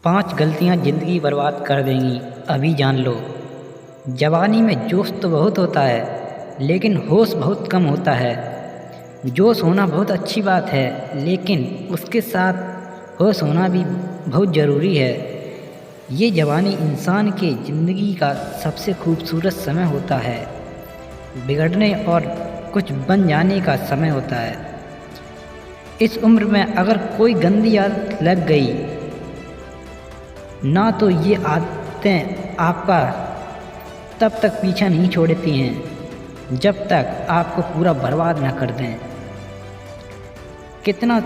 5 गलतियां ज़िंदगी बर्बाद कर देंगी, अभी जान लो। जवानी में जोश तो बहुत होता है, लेकिन होश बहुत कम होता है। जोश होना बहुत अच्छी बात है, लेकिन उसके साथ होश होना भी बहुत ज़रूरी है। ये जवानी इंसान के ज़िंदगी का सबसे खूबसूरत समय होता है। बिगड़ने और कुछ बन जाने का समय होता है। इस उम्र में अगर कोई गंदी आदत लग गई ना, तो ये आदतें आपका तब तक पीछा नहीं छोड़ती हैं जब तक आपको पूरा बर्बाद ना कर दें। कितना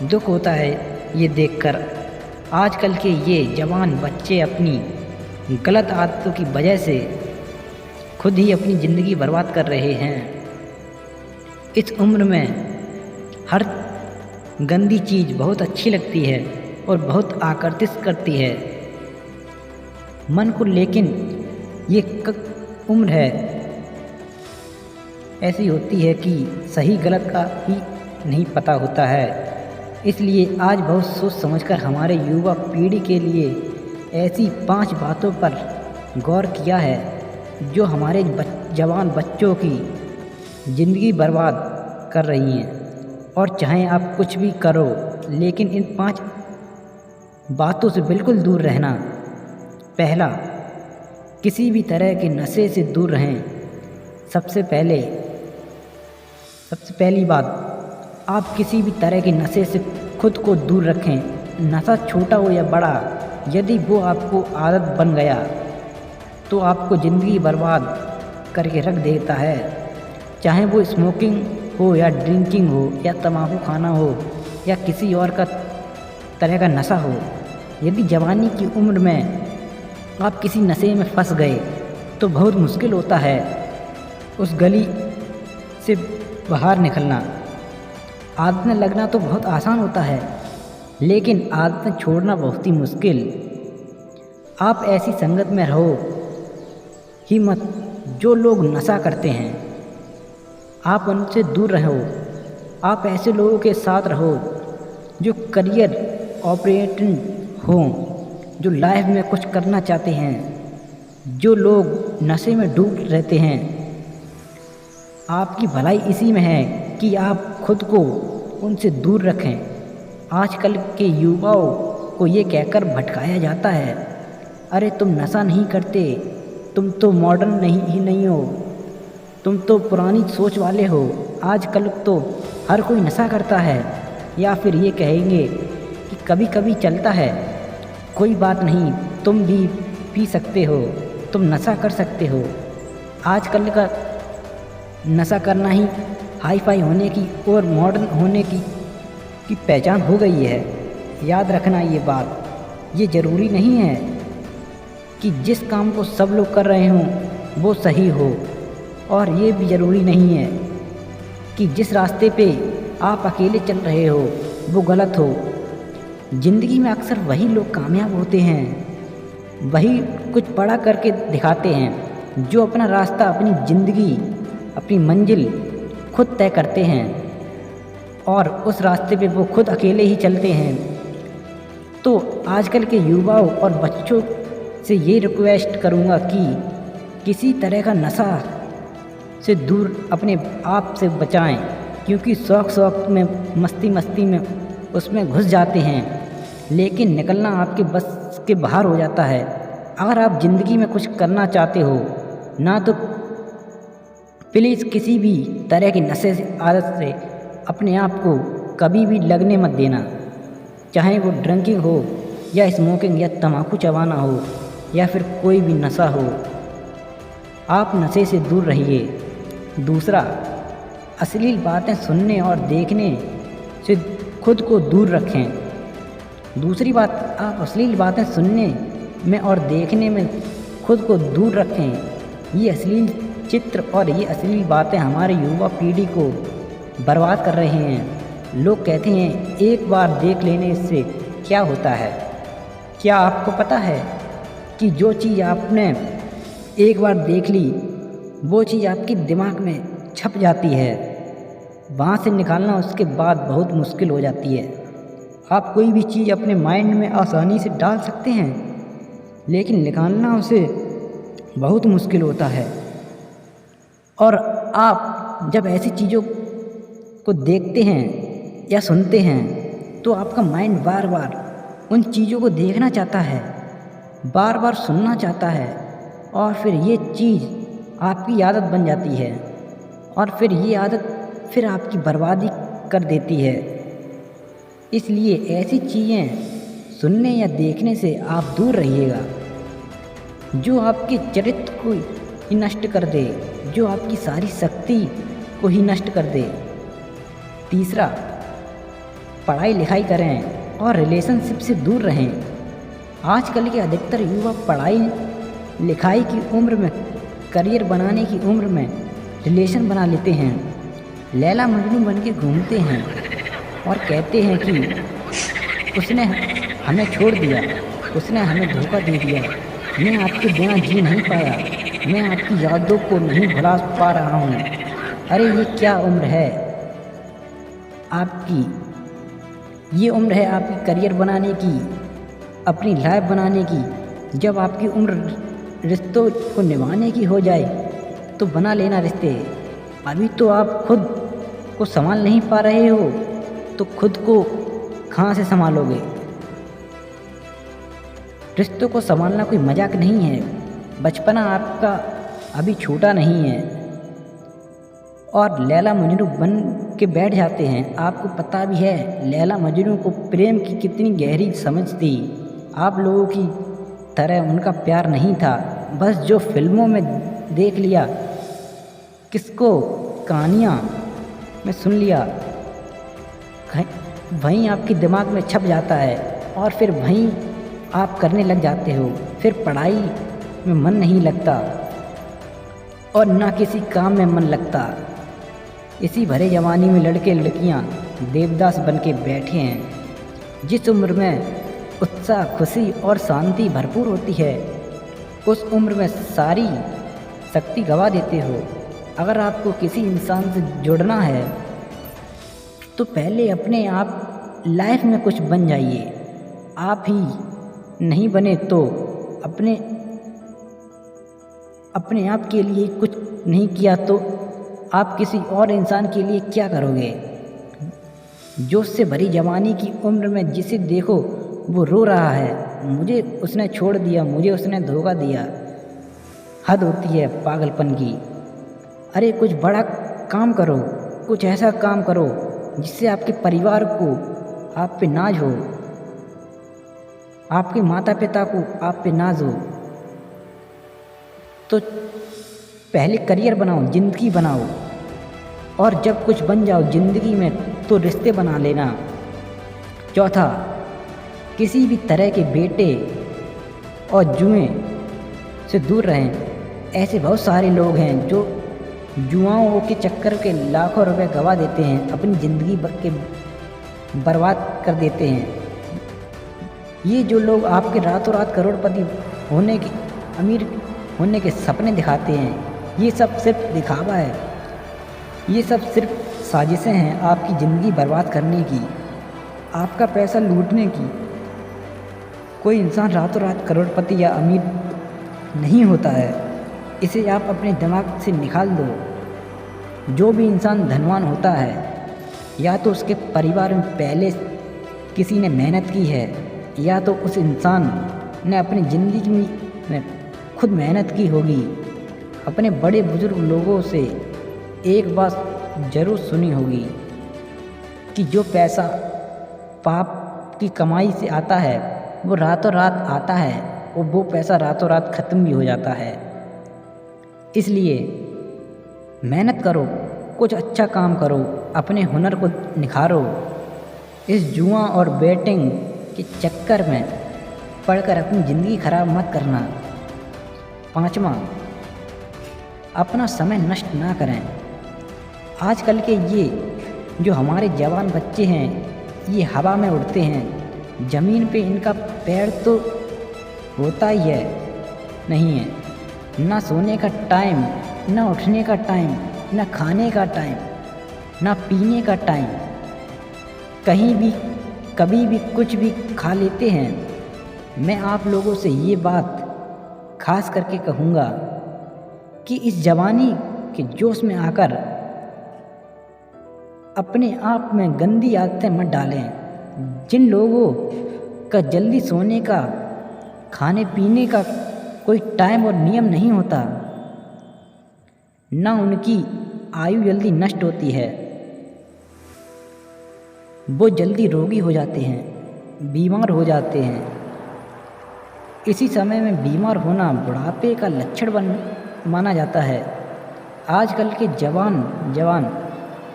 दुख होता है ये देखकर आजकल के ये जवान बच्चे अपनी गलत आदतों की वजह से खुद ही अपनी ज़िंदगी बर्बाद कर रहे हैं। इस उम्र में हर गंदी चीज़ बहुत अच्छी लगती है और बहुत आकर्षित करती है मन को, लेकिन ये उम्र है ऐसी होती है कि सही गलत का ही नहीं पता होता है। इसलिए आज बहुत सोच समझकर हमारे युवा पीढ़ी के लिए ऐसी 5 बातों पर गौर किया है जो हमारे जवान बच्चों की ज़िंदगी बर्बाद कर रही हैं। और चाहे आप कुछ भी करो, लेकिन इन 5 बातों से बिल्कुल दूर रहना। पहला, किसी भी तरह के नशे से दूर रहें। सबसे पहली बात, आप किसी भी तरह के नशे से खुद को दूर रखें। नशा छोटा हो या बड़ा, यदि वो आपको आदत बन गया तो आपको ज़िंदगी बर्बाद करके रख देता है। चाहे वो स्मोकिंग हो या ड्रिंकिंग हो या तम्बाकू खाना हो या किसी और का तरह का नशा हो। यदि जवानी की उम्र में आप किसी नशे में फंस गए तो बहुत मुश्किल होता है उस गली से बाहर निकलना। आदतें लगना तो बहुत आसान होता है, लेकिन आदतें छोड़ना बहुत ही मुश्किल। आप ऐसी संगत में रहो ही मत जो लोग नशा करते हैं। आप उनसे दूर रहो। आप ऐसे लोगों के साथ रहो जो करियर ऑपरेटिंग हों, जो लाइफ में कुछ करना चाहते हैं। जो लोग नशे में डूब रहते हैं, आपकी भलाई इसी में है कि आप खुद को उनसे दूर रखें। आजकल के युवाओं को ये कहकर भटकाया जाता है, अरे तुम नशा नहीं करते, तुम तो मॉडर्न नहीं हो, तुम तो पुरानी सोच वाले हो। आजकल तो हर कोई नशा करता है। या फिर ये कहेंगे कि कभी कभी चलता है, कोई बात नहीं, तुम भी पी सकते हो, तुम नशा कर सकते हो। आजकल का नशा करना ही हाई फाई होने की और मॉडर्न होने की पहचान हो गई है। याद रखना ये बात। ये ज़रूरी नहीं है कि जिस काम को सब लोग कर रहे हों वो सही हो, और ये भी ज़रूरी नहीं है कि जिस रास्ते पे आप अकेले चल रहे हो वो गलत हो। ज़िंदगी में अक्सर वही लोग कामयाब होते हैं, वही कुछ बड़ा करके दिखाते हैं, जो अपना रास्ता, अपनी ज़िंदगी, अपनी मंजिल खुद तय करते हैं और उस रास्ते पे वो खुद अकेले ही चलते हैं। तो आजकल के युवाओं और बच्चों से ये रिक्वेस्ट करूँगा कि किसी तरह का नशा से दूर अपने आप से बचाएं, क्योंकि शौक में, मस्ती में उसमें घुस जाते हैं, लेकिन निकलना आपके बस के बाहर हो जाता है। अगर आप ज़िंदगी में कुछ करना चाहते हो ना, तो प्लीज़ किसी भी तरह की नशे से, आदत से अपने आप को कभी भी लगने मत देना। चाहे वो ड्रिंकिंग हो या स्मोकिंग या तम्बाकू चबाना हो या फिर कोई भी नशा हो, आप नशे से दूर रहिए। दूसरा, अश्लील बातें सुनने और देखने से खुद को दूर रखें। दूसरी बात, आप अश्लील बातें सुनने में और देखने में खुद को दूर रखें। ये अश्लील चित्र और ये अश्लील बातें हमारे युवा पीढ़ी को बर्बाद कर रहे हैं। लोग कहते हैं एक बार देख लेने से क्या होता है। क्या आपको पता है कि जो चीज़ आपने एक बार देख ली वो चीज़ आपके दिमाग में छप जाती है, वहाँ से निकालना उसके बाद बहुत मुश्किल हो जाती है। आप कोई भी चीज़ अपने माइंड में आसानी से डाल सकते हैं, लेकिन निकालना उसे बहुत मुश्किल होता है। और आप जब ऐसी चीज़ों को देखते हैं या सुनते हैं तो आपका माइंड बार बार उन चीज़ों को देखना चाहता है, बार बार सुनना चाहता है, और फिर ये चीज़ आपकी आदत बन जाती है, और फिर ये आदत फिर आपकी बर्बादी कर देती है। इसलिए ऐसी चीज़ें सुनने या देखने से आप दूर रहिएगा जो आपके चरित्र को ही नष्ट कर दे, जो आपकी सारी शक्ति को ही नष्ट कर दे। तीसरा, पढ़ाई लिखाई करें और रिलेशनशिप से दूर रहें। आजकल के अधिकतर युवा पढ़ाई लिखाई की उम्र में, करियर बनाने की उम्र में रिलेशन बना लेते हैं, लैला मजनू बन के घूमते हैं और कहते हैं कि उसने हमें छोड़ दिया, उसने हमें धोखा दे दिया, मैं आपके बिना जी नहीं पाया, मैं आपकी यादों को नहीं भुला पा रहा हूँ। अरे ये क्या उम्र है आपकी? ये उम्र है आपकी करियर बनाने की, अपनी लाइफ बनाने की। जब आपकी उम्र रिश्तों को निभाने की हो जाए तो बना लेना रिश्ते। अभी तो आप खुद को संभाल नहीं पा रहे हो तो खुद को कहाँ से संभालोगे? रिश्तों को संभालना कोई मजाक नहीं है। बचपना आपका अभी छोटा नहीं है और लैला मजनू बन के बैठ जाते हैं। आपको पता भी है लैला मजनू को प्रेम की कितनी गहरी समझ थी। आप लोगों की तरह उनका प्यार नहीं था, बस जो फिल्मों में देख लिया, किसको कहानियाँ में सुन लिया, वहीं आपके दिमाग में छप जाता है और फिर वहीं आप करने लग जाते हो। फिर पढ़ाई में मन नहीं लगता और ना किसी काम में मन लगता। इसी भरे जवानी में लड़के लड़कियां देवदास बन के बैठे हैं। जिस उम्र में उत्साह, खुशी और शांति भरपूर होती है, उस उम्र में सारी शक्ति गवा देते हो। अगर आपको किसी इंसान से जुड़ना है तो पहले अपने आप लाइफ में कुछ बन जाइए। आप ही नहीं बने तो अपने आप के लिए कुछ नहीं किया तो आप किसी और इंसान के लिए क्या करोगे? जोश से भरी जवानी की उम्र में जिसे देखो वो रो रहा है, मुझे उसने छोड़ दिया, मुझे उसने धोखा दिया। हद होती है पागलपन की। अरे कुछ बड़ा काम करो, कुछ ऐसा काम करो जिससे आपके परिवार को आप पे नाज हो, आपके माता पिता को आप पे नाज हो। तो पहले करियर बनाओ, ज़िंदगी बनाओ, और जब कुछ बन जाओ ज़िंदगी में तो रिश्ते बना लेना। चौथा, किसी भी तरह के बेटे और जुए से दूर रहें। ऐसे बहुत सारे लोग हैं जो जुआओं के चक्कर के लाखों रुपए गवा देते हैं, अपनी ज़िंदगी बर्बाद कर देते हैं। ये जो लोग आपके रातों रात करोड़पति होने की, अमीर होने के सपने दिखाते हैं, ये सब सिर्फ दिखावा है। ये सब सिर्फ साजिशें हैं आपकी ज़िंदगी बर्बाद करने की, आपका पैसा लूटने की। कोई इंसान रातों रात करोड़पति या अमीर नहीं होता है, इसे आप अपने दिमाग से निकाल दो। जो भी इंसान धनवान होता है या तो उसके परिवार में पहले किसी ने मेहनत की है, या तो उस इंसान ने अपनी ज़िंदगी में खुद मेहनत की होगी। अपने बड़े बुजुर्ग लोगों से एक बात ज़रूर सुनी होगी कि जो पैसा पाप की कमाई से आता है वो रातों रात आता है और वो पैसा रातों रात ख़त्म भी हो जाता है। इसलिए मेहनत करो, कुछ अच्छा काम करो, अपने हुनर को निखारो। इस जुआ और बेटिंग के चक्कर में पड़कर अपनी ज़िंदगी खराब मत करना। पाँचवा, अपना समय नष्ट ना करें। आजकल के ये जो हमारे जवान बच्चे हैं, ये हवा में उड़ते हैं, ज़मीन पे इनका पैर तो होता ही है नहीं है। ना सोने का टाइम, ना उठने का टाइम, ना खाने का टाइम, ना पीने का टाइम। कहीं भी कभी भी कुछ भी खा लेते हैं। मैं आप लोगों से ये बात खास करके कहूँगा कि इस जवानी के जोश में आकर अपने आप में गंदी आदतें मत डालें। जिन लोगों का जल्दी सोने का, खाने पीने का कोई टाइम और नियम नहीं होता, ना उनकी आयु जल्दी नष्ट होती है, वो जल्दी रोगी हो जाते हैं, बीमार हो जाते हैं। इसी समय में बीमार होना बुढ़ापे का लक्षण माना जाता है। आजकल के जवान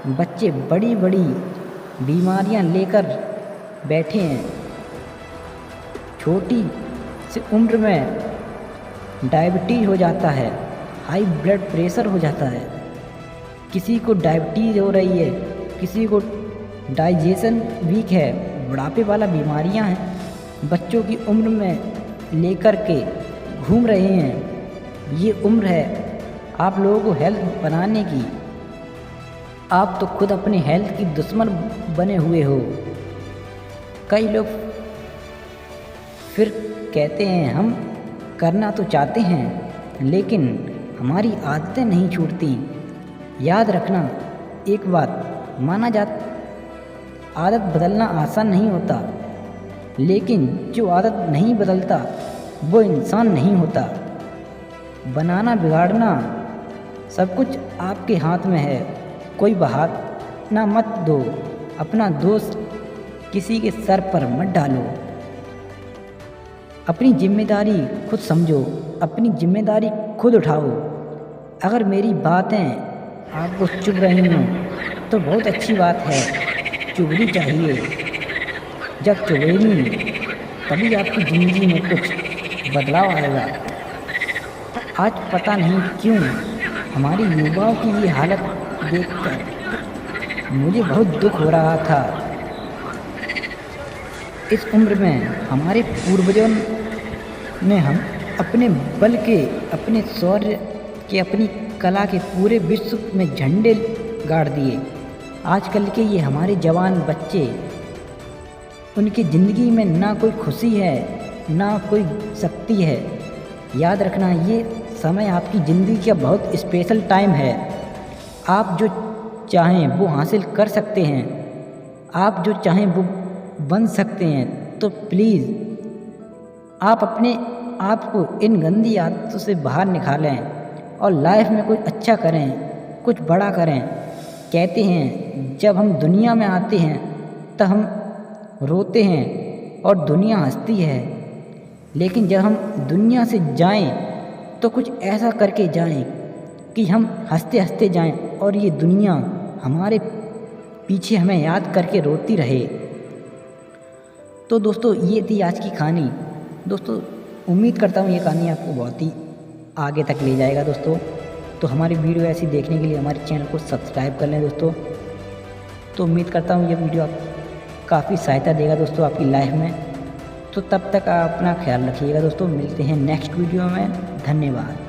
बच्चे बड़ी बड़ी बीमारियां लेकर बैठे हैं। छोटी सी उम्र में डायबिटीज़ हो जाता है, हाई ब्लड प्रेशर हो जाता है, किसी को डायबिटीज़ हो रही है, किसी को डाइजेशन वीक है, बुढ़ापे वाला बीमारियां हैं। बच्चों की उम्र में लेकर के घूम रहे हैं। ये उम्र है आप लोगों को हेल्थ बनाने की। आप तो खुद अपने हेल्थ की दुश्मन बने हुए हो। कई लोग फिर कहते हैं हम करना तो चाहते हैं लेकिन हमारी आदतें नहीं छूटती। याद रखना एक बात, आदत बदलना आसान नहीं होता, लेकिन जो आदत नहीं बदलता वो इंसान नहीं होता। बनाना बिगाड़ना सब कुछ आपके हाथ में है। कोई बहाना मत दो, अपना दोष किसी के सर पर मत डालो। अपनी जिम्मेदारी खुद समझो, अपनी जिम्मेदारी खुद उठाओ। अगर मेरी बातें आपको चुभ रही हों तो बहुत अच्छी बात है, चुभनी चाहिए। जब चुभेगी तभी आपकी ज़िंदगी में कुछ बदलाव आएगा। आज पता नहीं क्यों हमारी युवाओं की ये हालत देखकर मुझे बहुत दुख हो रहा था। इस उम्र में हमारे पूर्वजों ने हम अपने बल के, अपने शौर्य के, अपनी कला के पूरे विश्व में झंडे गाड़ दिए। आजकल के ये हमारे जवान बच्चे, उनकी ज़िंदगी में ना कोई खुशी है ना कोई शक्ति है। याद रखना ये समय आपकी ज़िंदगी का बहुत स्पेशल टाइम है। आप जो चाहें वो हासिल कर सकते हैं, आप जो चाहें वो बन सकते हैं। तो प्लीज़ आप अपने आप को इन गंदी आदतों से बाहर निकालें और लाइफ में कुछ अच्छा करें, कुछ बड़ा करें। कहते हैं जब हम दुनिया में आते हैं तब हम रोते हैं और दुनिया हंसती है, लेकिन जब हम दुनिया से जाएं तो कुछ ऐसा करके जाएं कि हम हंसते हंसते जाएं और ये दुनिया हमारे पीछे हमें याद करके रोती रहे। तो दोस्तों ये थी आज की कहानी। दोस्तों उम्मीद करता हूँ ये कहानी आपको बहुत ही आगे तक ले जाएगा। दोस्तों तो हमारी वीडियो ऐसी देखने के लिए हमारे चैनल को सब्सक्राइब कर लें दोस्तों। तो उम्मीद करता हूँ ये वीडियो आप काफ़ी सहायता देगा दोस्तों आपकी लाइफ में। तो तब तक आप अपना ख्याल रखिएगा दोस्तों। मिलते हैं नेक्स्ट वीडियो में। धन्यवाद।